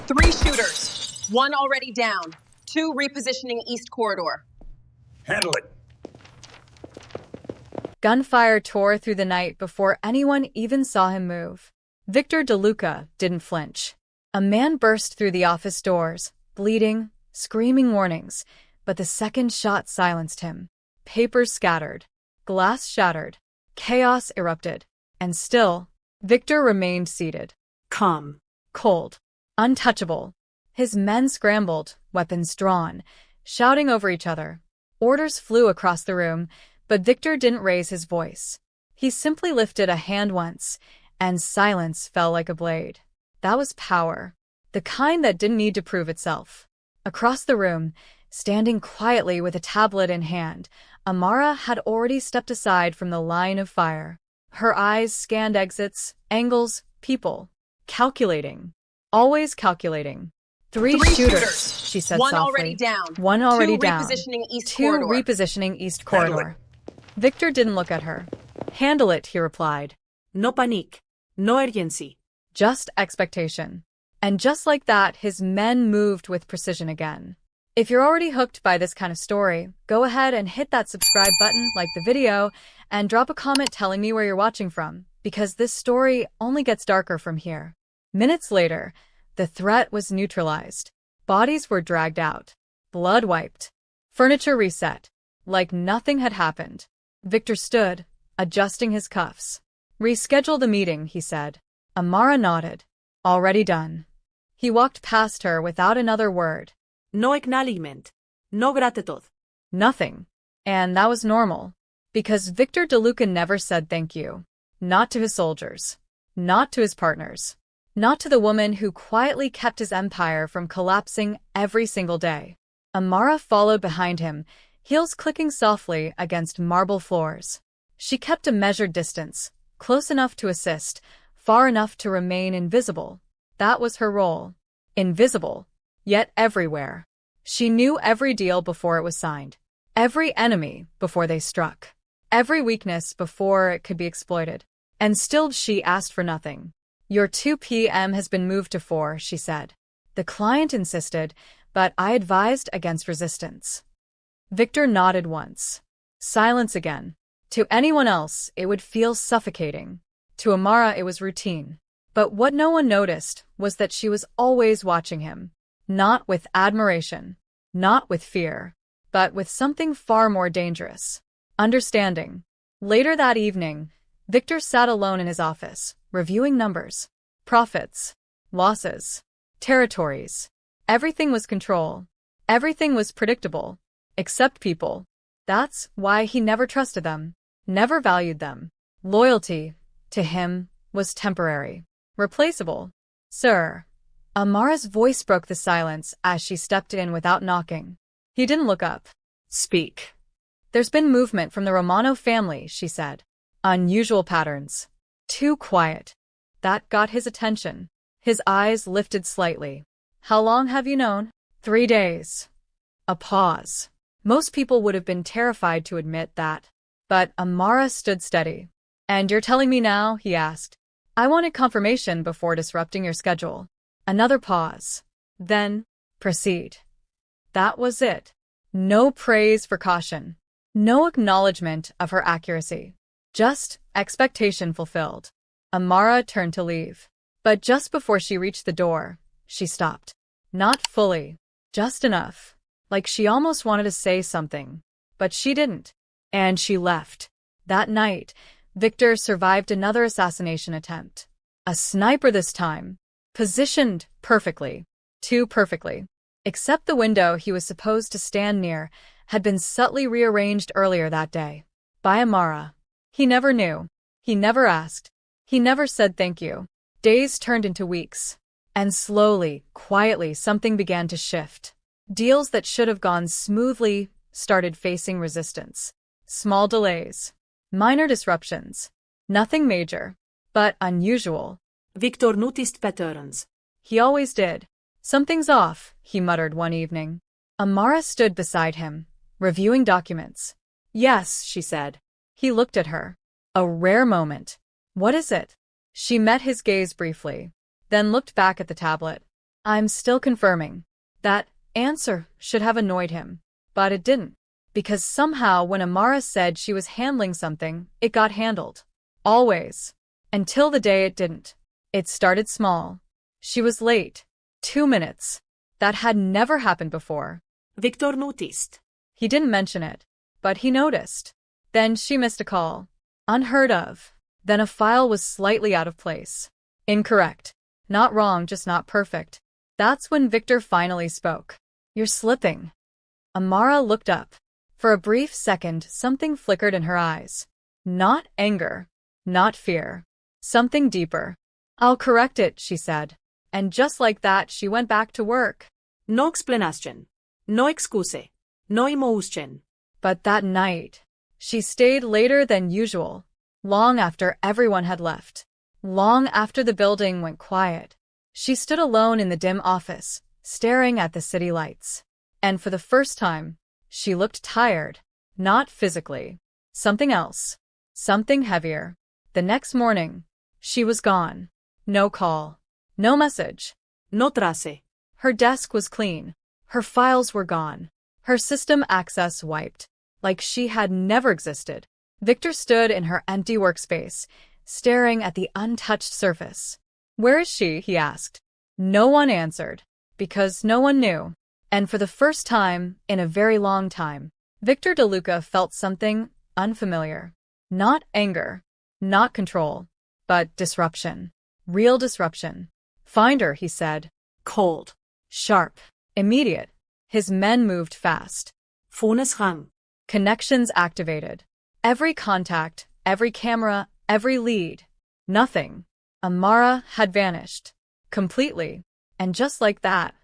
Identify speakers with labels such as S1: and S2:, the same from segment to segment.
S1: 3 shooters. 1 already down. 2 repositioning east corridor.
S2: Handle it.
S3: Gunfire tore through the night before anyone even saw him move. Viktor DeLuca didn't flinch. A man burst through the office doors, bleeding, screaming warnings, but the second shot silenced him. Papers scattered. Glass shattered. Chaos erupted. And still, Viktor remained seated.
S4: Calm.
S3: Cold. Untouchable. His men scrambled, weapons drawn, shouting over each other. Orders flew across the room, but Viktor didn't raise his voice. He simply lifted a hand once, and silence fell like a blade. That was power. The kind that didn't need to prove itself. Across the room, standing quietly with a tablet in hand, Amara had already stepped aside from the line of fire. Her eyes scanned exits, angles, people. Calculating. Always calculating. 3 shooters, she said
S1: 1
S3: softly.
S1: already down.
S3: 1 already
S1: 2
S3: down.
S1: repositioning east
S3: 2
S1: corridor.
S3: repositioning east corridor. Viktor didn't look at her. Handle it, he replied.
S4: No panique. No urgency.
S3: Just expectation. And just like that, his men moved with precision again. If you're already hooked by this kind of story, go ahead and hit that subscribe button, like the video, and drop a comment telling me where you're watching from, because this story only gets darker from here. Minutes later, the threat was neutralized. Bodies were dragged out. Blood wiped. Furniture reset. Like nothing had happened. Viktor stood, adjusting his cuffs. Reschedule the meeting, he said. Amara nodded. Already done. He walked past her without another word.
S4: No acknowledgement. No gratitud.
S3: Nothing. And that was normal. Because Viktor DeLuca never said thank you. Not to his soldiers. Not to his partners. Not to the woman who quietly kept his empire from collapsing every single day. Amara followed behind him, heels clicking softly against marble floors. She kept a measured distance, close enough to assist, far enough to remain invisible. That was her role. Invisible, yet everywhere. She knew every deal before it was signed. Every enemy before they struck. Every weakness before it could be exploited. And still she asked for nothing. Your 2 p.m. has been moved to 4, she said. The client insisted, but I advised against resistance. Viktor nodded once. Silence again. To anyone else, it would feel suffocating. To Amara, it was routine. But what no one noticed was that she was always watching him. Not with admiration. Not with fear. But with something far more dangerous. Understanding. Later that evening, Viktor sat alone in his office, reviewing numbers. Profits. Losses. Territories. Everything was control. Everything was predictable. Except people. That's why he never trusted them. Never valued them. Loyalty, to him, was temporary. Replaceable. Sir. Amara's voice broke the silence as she stepped in without knocking. He didn't look up. Speak. There's been movement from the Romano family, she said. Unusual patterns. Too quiet. That got his attention. His eyes lifted slightly. How long have you known? 3 days. A pause. Most people would have been terrified to admit that. But Amara stood steady. And you're telling me now? He asked. I wanted confirmation before disrupting your schedule. Another pause. Then, proceed. That was it. No praise for caution. No acknowledgement of her accuracy. Just expectation fulfilled. Amara turned to leave. But just before she reached the door, she stopped. Not fully. Just enough. Like she almost wanted to say something. But she didn't. And she left. That night, Viktor survived another assassination attempt. A sniper this time. Positioned perfectly. Too perfectly. Except the window he was supposed to stand near had been subtly rearranged earlier that day. By Amara. He never knew. He never asked. He never said thank you. Days turned into weeks. And slowly, quietly, something began to shift. Deals that should have gone smoothly started facing resistance. Small delays. Minor disruptions. Nothing major. But unusual.
S4: Viktor noticed patterns.
S3: He always did. Something's off, he muttered one evening. Amara stood beside him, reviewing documents. Yes, she said. He looked at her. A rare moment. What is it? She met his gaze briefly, then looked back at the tablet. I'm still confirming. That answer should have annoyed him, but it didn't. Because somehow when Amara said she was handling something, it got handled. Always. Until the day it didn't. It started small. She was late. 2 minutes. That had never happened before.
S4: Viktor noticed.
S3: He didn't mention it, but he noticed. Then she missed a call. Unheard of. Then a file was slightly out of place. Incorrect. Not wrong, just not perfect. That's when Viktor finally spoke. You're slipping. Amara looked up. For a brief second, something flickered in her eyes. Not anger. Not fear. Something deeper. I'll correct it, she said. And just like that, she went back to work.
S4: No explanation. No excuse. No emotion.
S3: But that night, she stayed later than usual. Long after everyone had left. Long after the building went quiet. She stood alone in the dim office, staring at the city lights. And for the first time, she looked tired. Not physically. Something else. Something heavier. The next morning, she was gone. No call. No message.
S4: No trace.
S3: Her desk was clean. Her files were gone. Her system access wiped. Like she had never existed. Viktor stood in her empty workspace, staring at the untouched surface. Where is she? He asked. No one answered. Because no one knew. And for the first time, in a very long time, Viktor DeLuca felt something unfamiliar. Not anger. Not control. But disruption. Real disruption. Find her, he said.
S4: Cold.
S3: Sharp. Immediate. His men moved fast.
S4: Phones rang.
S3: Connections activated. Every contact, every camera, every lead. Nothing. Amara had vanished. Completely. And just like that,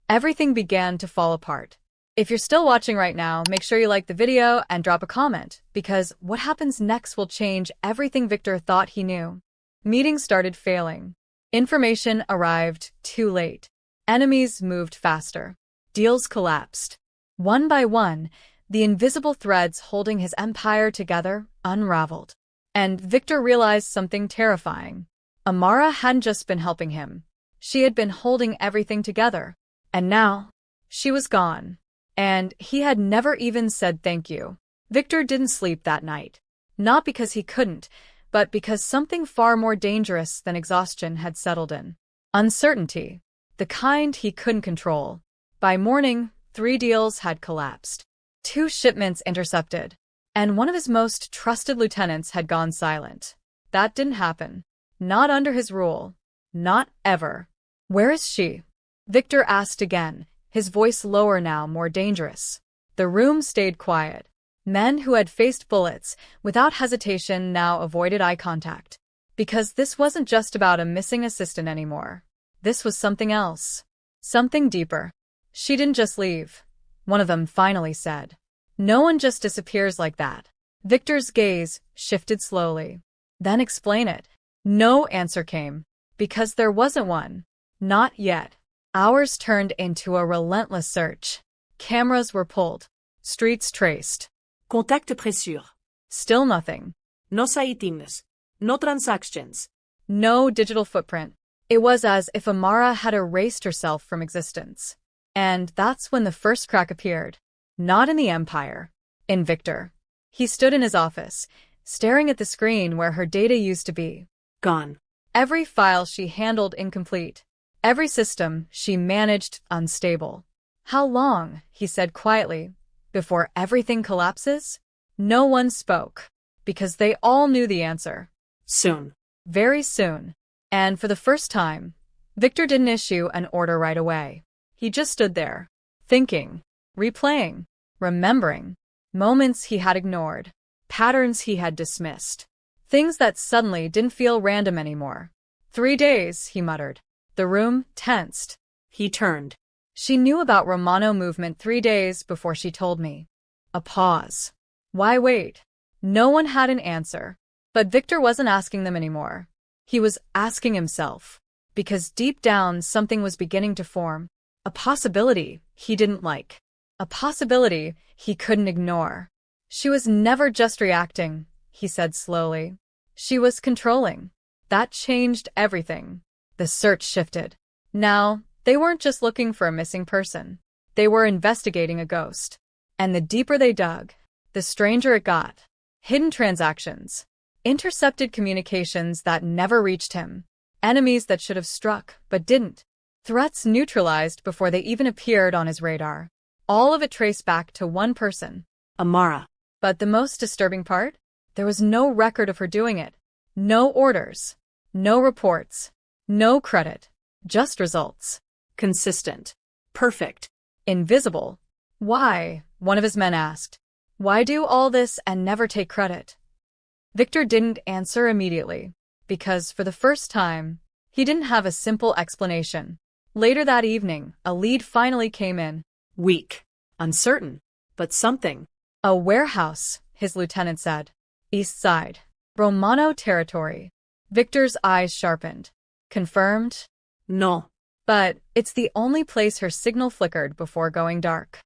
S3: everything began to fall apart. If you're still watching right now, make sure you like the video and drop a comment, because what happens next will change everything Viktor thought he knew. Meetings started failing. Information arrived too late. Enemies moved faster. Deals collapsed. One by one, the invisible threads holding his empire together unraveled. And Viktor realized something terrifying. Amara hadn't just been helping him. She had been holding everything together. And now, she was gone. And he had never even said thank you. Viktor didn't sleep that night. Not because he couldn't, but because something far more dangerous than exhaustion had settled in. Uncertainty. The kind he couldn't control. By morning, 3 deals had collapsed. 2 shipments intercepted. And one of his most trusted lieutenants had gone silent. That didn't happen. Not under his rule. Not ever. Where is she? Viktor asked again, his voice lower now, more dangerous. The room stayed quiet. Men who had faced bullets without hesitation now avoided eye contact. Because this wasn't just about a missing assistant anymore. This was something else. Something deeper. She didn't just leave. One of them finally said. No one just disappears like that. Viktor's gaze shifted slowly. Then explain it. No answer came. Because there wasn't one. Not yet. Hours turned into a relentless search. Cameras were pulled. Streets traced.
S4: Contact précieux.
S3: Still nothing.
S4: No sightings. No transactions.
S3: No digital footprint. It was as if Amara had erased herself from existence. And that's when the first crack appeared. Not in the Empire. In Viktor. He stood in his office, staring at the screen where her data used to be.
S4: Gone.
S3: Every file she handled incomplete. Every system she managed unstable. How long, he said quietly, before everything collapses? No one spoke. Because they all knew the answer.
S4: Soon.
S3: Very soon. And for the first time, Viktor didn't issue an order right away. He just stood there, thinking, replaying, remembering, moments he had ignored, patterns he had dismissed, things that suddenly didn't feel random anymore. 3 days, he muttered. The room tensed.
S4: He turned.
S3: She knew about Romano movement 3 days before she told me. A pause. Why wait? No one had an answer. But Viktor wasn't asking them anymore. He was asking himself. Because deep down something was beginning to form. A possibility he didn't like. A possibility he couldn't ignore. She was never just reacting, he said slowly. She was controlling. That changed everything. The search shifted. Now, They weren't just looking for a missing person. They were investigating a ghost. And the deeper they dug, the stranger it got. Hidden transactions. Intercepted communications that never reached him. Enemies that should have struck, but didn't. Threats neutralized before they even appeared on his radar. All of it traced back to one person.
S4: Amara.
S3: But the most disturbing part? There was no record of her doing it. No orders. No reports. No credit. Just results.
S4: Consistent. Perfect.
S3: Invisible. Why? One of his men asked. Why do all this and never take credit? Viktor didn't answer immediately, because for the first time, he didn't have a simple explanation. Later that evening, a lead finally came in.
S4: Weak. Uncertain. But something.
S3: A warehouse, his lieutenant said. East side. Romano territory. Viktor's eyes sharpened. Confirmed?
S4: No.
S3: But it's the only place her signal flickered before going dark.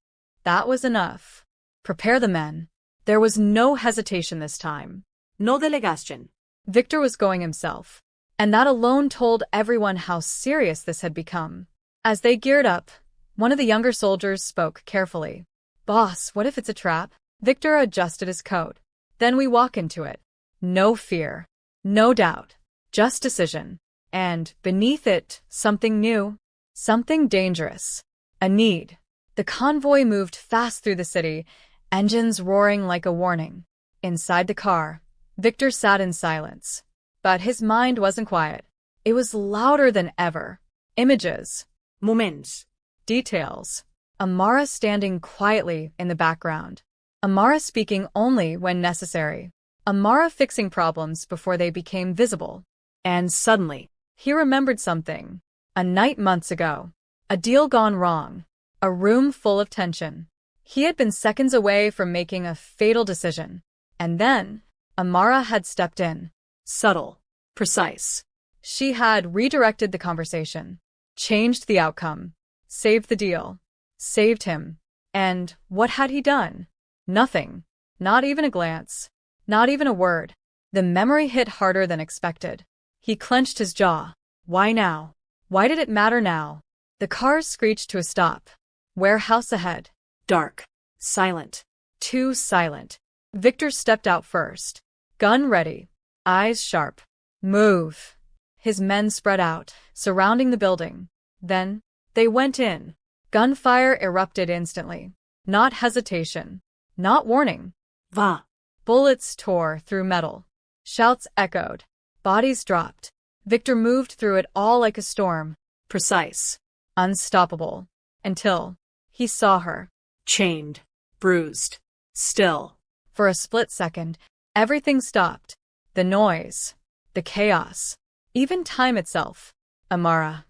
S3: That was enough. Prepare the men. There was no hesitation this time.
S4: No delegación.
S3: Viktor was going himself. And that alone told everyone how serious this had become. As they geared up, one of the younger soldiers spoke carefully. Boss, what if it's a trap? Viktor adjusted his coat. Then we walk into it. No fear. No doubt. Just decision. And, beneath it, something new. Something dangerous. A need. The convoy moved fast through the city, engines roaring like a warning. Inside the car, Viktor sat in silence. But his mind wasn't quiet. It was louder than ever. Images.
S4: Moments.
S3: Details. Amara standing quietly in the background. Amara speaking only when necessary. Amara fixing problems before they became visible.
S4: And suddenly,
S3: he remembered something. A night months ago. A deal gone wrong. A room full of tension. He had been seconds away from making a fatal decision. And then, Amara had stepped in.
S4: Subtle. Precise.
S3: She had redirected the conversation. Changed the outcome. Saved the deal. Saved him. And what had he done? Nothing. Not even a glance. Not even a word. The memory hit harder than expected. He clenched his jaw. Why now? Why did it matter now? The cars screeched to a stop. Warehouse ahead.
S4: Dark. Silent.
S3: Too silent. Viktor stepped out first. Gun ready. Eyes sharp. Move. His men spread out, surrounding the building. Then, they went in. Gunfire erupted instantly. Not hesitation. Not warning.
S4: Va.
S3: Bullets tore through metal. Shouts echoed. Bodies dropped. Viktor moved through it all like a storm.
S4: Precise.
S3: Unstoppable. Until he saw her.
S4: Chained. Bruised. Still.
S3: For a split second, everything stopped. The noise. The chaos. Even time itself. Amara.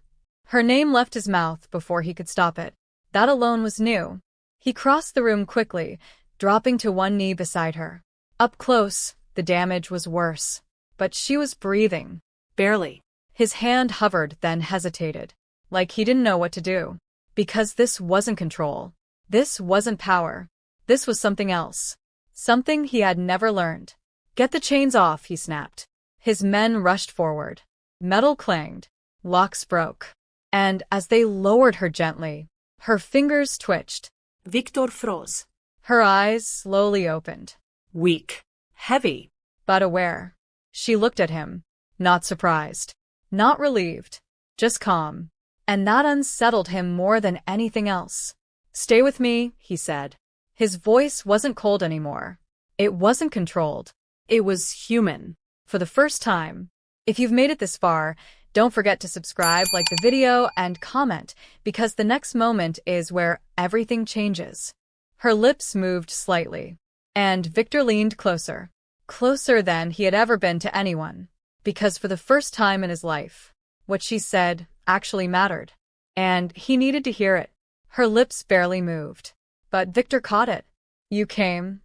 S3: Her name left his mouth before he could stop it. That alone was new. He crossed the room quickly, dropping to one knee beside her. Up close, the damage was worse. But she was breathing.
S4: Barely.
S3: His hand hovered, then hesitated. Like he didn't know what to do. Because this wasn't control. This wasn't power. This was something else. Something he had never learned. Get the chains off, he snapped. His men rushed forward. Metal clanged. Locks broke. And as they lowered her gently, her fingers twitched.
S4: Viktor froze.
S3: Her eyes slowly opened.
S4: Weak. Heavy.
S3: But aware. She looked at him. Not surprised. Not relieved. Just calm. And that unsettled him more than anything else. Stay with me, he said. His voice wasn't cold anymore. It wasn't controlled. It was human. For the first time. If you've made it this far, don't forget to subscribe, like the video, and comment, because the next moment is where everything changes. Her lips moved slightly. And Viktor leaned closer. Closer than he had ever been to anyone. Because for the first time in his life, what she said actually mattered. And he needed to hear it. Her lips barely moved. But Viktor caught it. You came.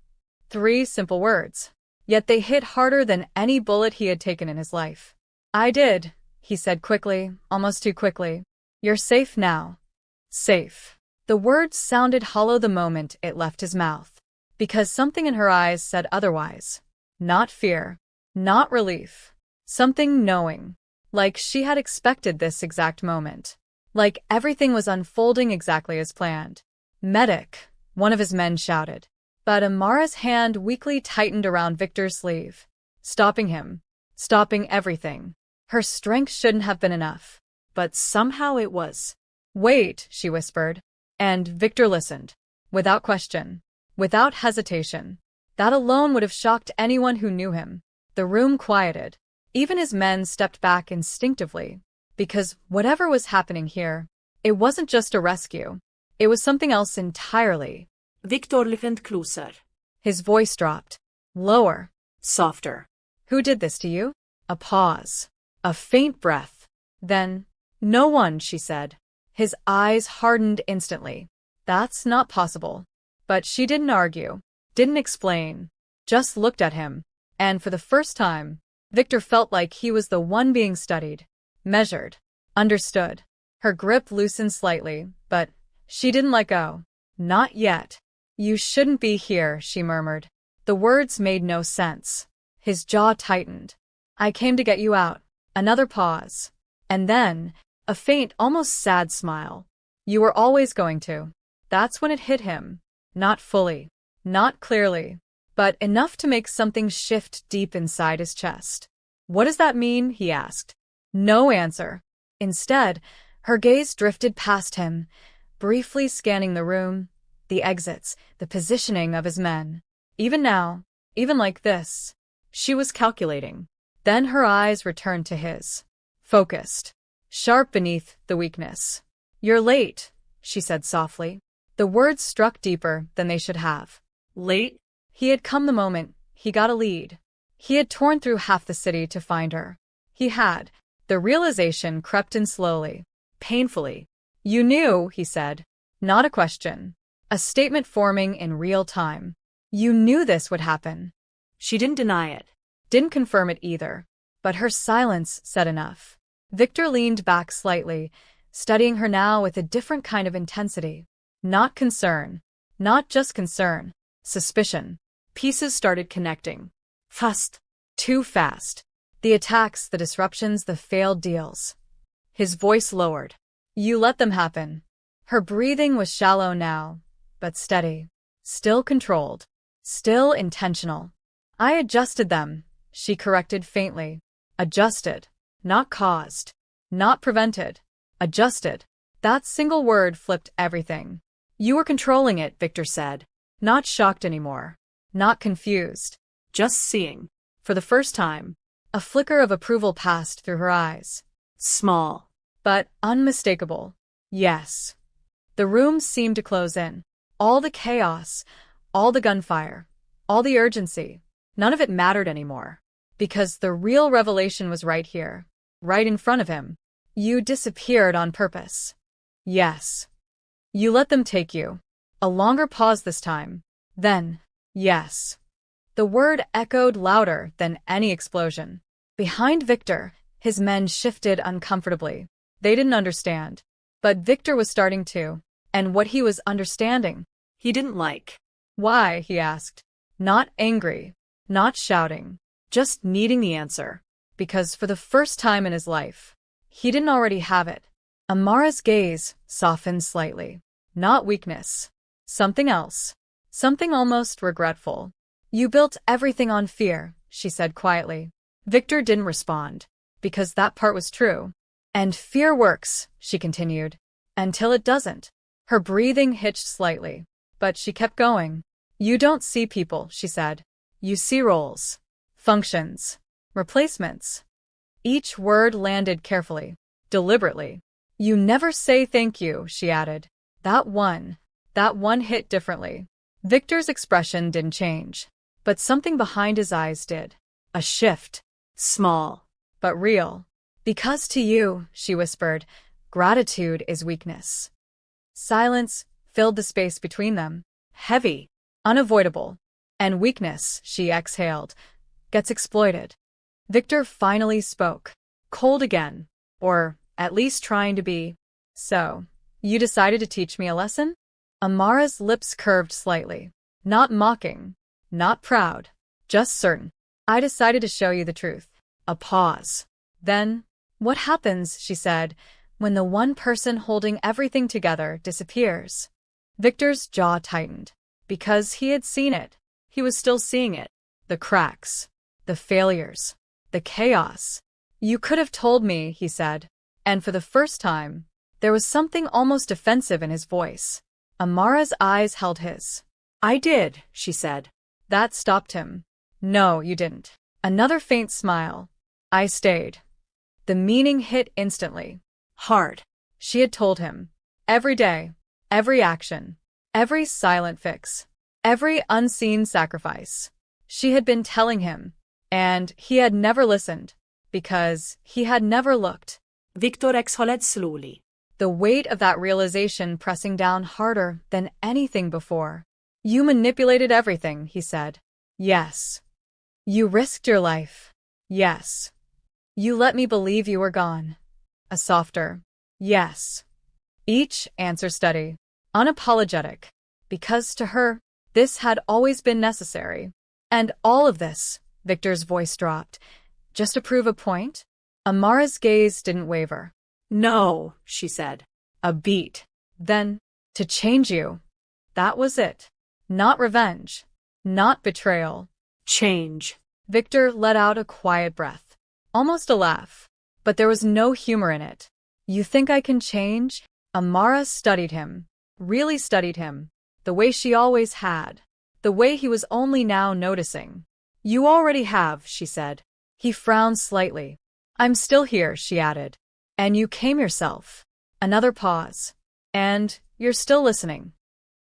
S3: 3 simple words. Yet they hit harder than any bullet he had taken in his life. I did, he said quickly, almost too quickly. You're safe now. Safe. The words sounded hollow the moment it left his mouth. Because something in her eyes said otherwise. Not fear. Not relief. Something knowing. Like she had expected this exact moment. like everything was unfolding exactly as planned. "Medic," one of his men shouted. But Amara's hand weakly tightened around Victor's sleeve, stopping him, stopping everything. Her strength shouldn't have been enough, but somehow it was. "Wait," she whispered, and Victor listened, without question, without hesitation. That alone would have shocked anyone who knew him. The room quieted. Even his men stepped back instinctively, because whatever was happening here, it wasn't just a rescue. It was something else entirely.
S4: Viktor listened closer.
S3: His voice dropped. Lower.
S4: Softer.
S3: "Who did this to you?" A pause. A faint breath. Then, "No one," she said. His eyes hardened instantly. That's not possible. But she didn't argue, didn't explain, just looked at him. And for the first time, Victor felt like he was the one being studied, measured, understood. Her grip loosened slightly, but she didn't let go. Not yet. "You shouldn't be here," she murmured. The words made no sense. His jaw tightened. "I came to get you out." Another pause. And then, a faint, almost sad smile. "You were always going to." That's when it hit him. Not fully, not clearly, but enough to make something shift deep inside his chest. "What does that mean?" he asked. No answer. Instead, her gaze drifted past him, briefly scanning the room, the exits, the positioning of his men. Even now, even like this, she was calculating. Then her eyes returned to his. Focused. Sharp beneath the weakness. "You're late," she said softly. The words struck deeper than they should have.
S4: Late?
S3: He had come the moment he got a lead. He had torn through half the city to find her. He had. The realization crept in slowly, painfully. "You knew," he said. Not a question. A statement forming in real time. "You knew this would happen."
S4: She didn't deny it.
S3: Didn't confirm it either. But her silence said enough. Victor leaned back slightly, studying her now with a different kind of intensity. Not concern. Not just concern. Suspicion. Pieces started connecting. Fast. Too fast. The attacks, the disruptions, the failed deals. His voice lowered. "You let them happen." Her breathing was shallow now, but steady. Still controlled. Still intentional. "I adjusted them," she corrected faintly. Adjusted. Not caused. Not prevented. Adjusted. That single word flipped everything. "You were controlling it," Victor said. Not shocked anymore. Not confused.
S4: Just seeing.
S3: For the first time, a flicker of approval passed through her eyes.
S4: Small.
S3: But unmistakable. Yes. The room seemed to close in. All the chaos, all the gunfire, all the urgency, none of it mattered anymore. Because the real revelation was right here, right in front of him. "You disappeared on purpose." "Yes." "You let them take you." A longer pause this time. Then, "Yes." The word echoed louder than any explosion. Behind Victor, his men shifted uncomfortably. They didn't understand. But Victor was starting to. And what he was understanding,
S4: He didn't like.
S3: "Why?" he asked. Not angry, not shouting, just needing the answer. Because for the first time in his life, he didn't already have it. Amara's gaze softened slightly. Not weakness. Something else. Something almost regretful. "You built everything on fear," she said quietly. Victor didn't respond, because that part was true. "And fear works," she continued, "until it doesn't." Her breathing hitched slightly, but she kept going. "You don't see people," she said. "You see roles, functions, replacements." Each word landed carefully, deliberately. "You never say thank you," she added. That one hit differently. Victor's expression didn't change, but something behind his eyes did. A shift.
S4: Small.
S3: But real. "Because to you," she whispered, "gratitude is weakness." Silence filled the space between them. Heavy. Unavoidable. "And weakness," she exhaled, "gets exploited." Victor finally spoke. Cold again. Or at least trying to be. "So, you decided to teach me a lesson?" Amara's lips curved slightly. Not mocking. Not proud. Just certain. "I decided to show you the truth." A pause. Then, "What happens," she said, when the one person holding everything together disappears. Victor's jaw tightened. Because he had seen it. He was still seeing it. The cracks. The failures. The chaos. You could have told me, he said. And for the first time, there was something almost offensive in his voice. Amara's eyes held his.
S4: I did, she said.
S3: That stopped him. No, you didn't. Another faint smile. I stayed. The meaning hit instantly.
S4: Hard.
S3: She had told him. Every day. Every action. Every silent fix. Every unseen sacrifice. She had been telling him. And he had never listened. Because he had never looked.
S4: Viktor exhaled slowly.
S3: The weight of that realization pressing down harder than anything before. You manipulated everything, he said. Yes. You risked your life. Yes. You let me believe you were gone. A softer. Yes. Each answer steady. Unapologetic. Because to her, this had always been necessary. And all of this, Victor's voice dropped. Just to prove a point? Amara's gaze didn't waver.
S4: No, she said.
S3: A beat. Then, to change you. That was it. Not revenge. Not betrayal.
S4: Change.
S3: Victor let out a quiet breath. Almost a laugh. But there was no humor in it. You think I can change? Amara studied him. Really studied him. The way she always had. The way he was only now noticing. You already have, she said. He frowned slightly. I'm still here, she added. And you came yourself. Another pause. And you're still listening.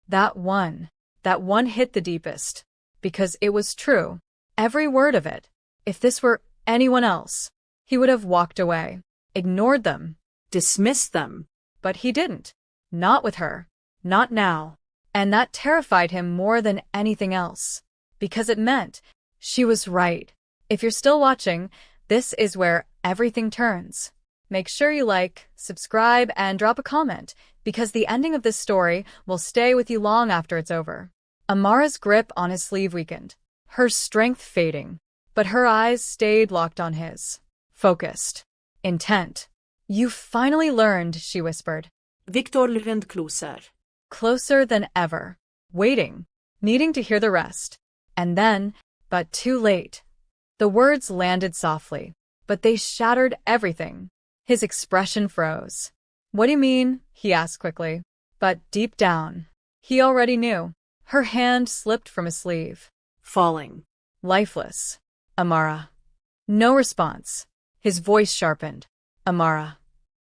S3: That one hit the deepest. Because it was true. Every word of it. If this were anyone else, he would have walked away. Ignored them.
S4: Dismissed them.
S3: But he didn't. Not with her. Not now. And that terrified him more than anything else. Because it meant she was right. If you're still watching, this is where everything turns. Make sure you like, subscribe, and drop a comment, because the ending of this story will stay with you long after it's over. Amara's grip on his sleeve weakened, her strength fading, but her eyes stayed locked on his. Focused. Intent. You finally learned, she whispered.
S4: Viktor leaned closer.
S3: Closer than ever. Waiting. Needing to hear the rest. And then, but too late. The words landed softly, but they shattered everything. His expression froze. What do you mean? He asked quickly. But deep down, he already knew. Her hand slipped from his sleeve.
S4: Falling.
S3: Lifeless. Amara. No response. His voice sharpened. Amara.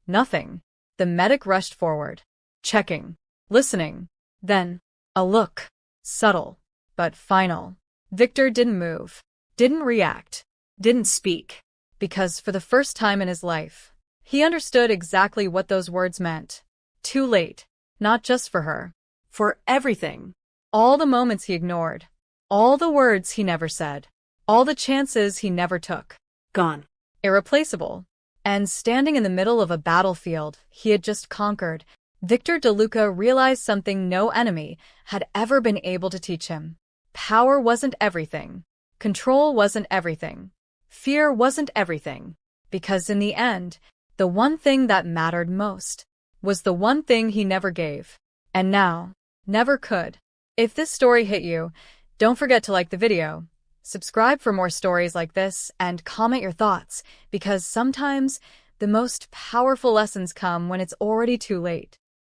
S3: Nothing. The medic rushed forward. Checking. Listening. Then, a look. Subtle. But final. Victor didn't move. Didn't react. Didn't speak. Because for the first time in his life, he understood exactly what those words meant. Too late. Not just for her. For everything. All the moments he ignored. All the words he never said. All the chances he never took.
S4: Gone.
S3: Irreplaceable. And standing in the middle of a battlefield he had just conquered, Viktor DeLuca realized something no enemy had ever been able to teach him. Power wasn't everything. Control wasn't everything. Fear wasn't everything. Because in the end, the one thing that mattered most was the one thing he never gave. And now, never could. If this story hit you, don't forget to like the video, subscribe for more stories like this, and comment your thoughts, because sometimes the most powerful lessons come when it's already too late.